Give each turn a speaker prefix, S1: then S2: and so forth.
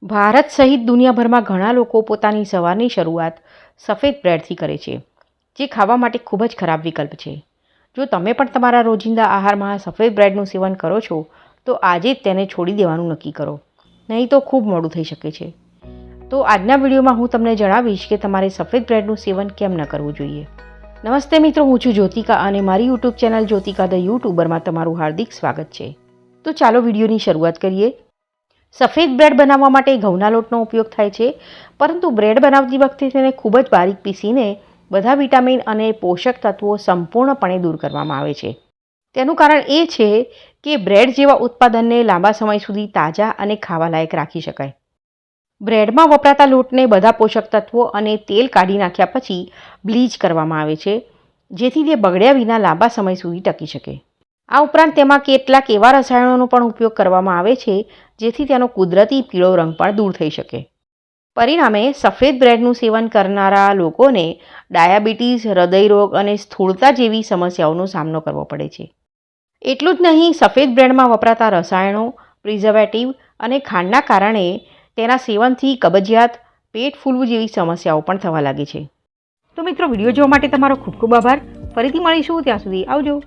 S1: ભારત સહિત દુનિયાભરમાં ઘણા લોકો પોતાની સવારની શરૂઆત સફેદ બ્રેડથી કરે છે, જે ખાવા માટે ખૂબ જ ખરાબ વિકલ્પ છે. જો તમે પણ તમારા રોજિંદા આહારમાં સફેદ બ્રેડનું સેવન કરો છો, તો આજે જ તેને છોડી દેવાનું નક્કી કરો, નહીં તો ખૂબ મોડું થઈ શકે છે. તો આજના વિડીયોમાં હું તમને જણાવીશ કે તમારે સફેદ બ્રેડનું સેવન કેમ ન કરવું જોઈએ. નમસ્તે મિત્રો, હું છું જ્યોતિકા અને મારી યુટ્યુબ ચેનલ જ્યોતિકા ધ યુટ્યુબરમાં તમારું હાર્દિક સ્વાગત છે. તો ચાલો વિડીયોની શરૂઆત કરીએ. સફેદ બ્રેડ બનાવવા માટે ઘઉંના લોટનો ઉપયોગ થાય છે, પરંતુ બ્રેડ બનાવતી વખતે તેને ખૂબ જ બારીક પીસીને બધા વિટામિન અને પોષક તત્વો સંપૂર્ણપણે દૂર કરવામાં આવે છે. તેનું કારણ એ છે કે બ્રેડ જેવા ઉત્પાદનને લાંબા સમય સુધી તાજા અને ખાવાલાયક રાખી શકાય. બ્રેડમાં વપરાતા લોટને બધા પોષક તત્વો અને તેલ કાઢી નાખ્યા પછી બ્લીચ કરવામાં આવે છે, જેથી તે બગડ્યા વિના લાંબા સમય સુધી ટકી શકે. આ ઉપરાંત તેમાં કેટલાક એવા રસાયણોનો પણ ઉપયોગ કરવામાં આવે છે જેથી તેનો કુદરતી પીળો રંગ પણ દૂર થઈ શકે. પરિણામે સફેદ બ્રેડનું સેવન કરનારા લોકોને ડાયાબિટીસ, હૃદયરોગ અને સ્થૂળતા જેવી સમસ્યાઓનો સામનો કરવો પડે છે. એટલું જ નહીં, સફેદ બ્રેડમાં વપરાતા રસાયણો, પ્રિઝર્વેટિવ અને ખાંડના કારણે તેના સેવનથી કબજિયાત, પેટ ફૂલવું જેવી સમસ્યાઓ પણ થવા લાગે છે. તો મિત્રો, વિડીયો જોવા માટે તમારો ખૂબ ખૂબ આભાર. ફરીથી મળીશું, ત્યાં સુધી આવજો.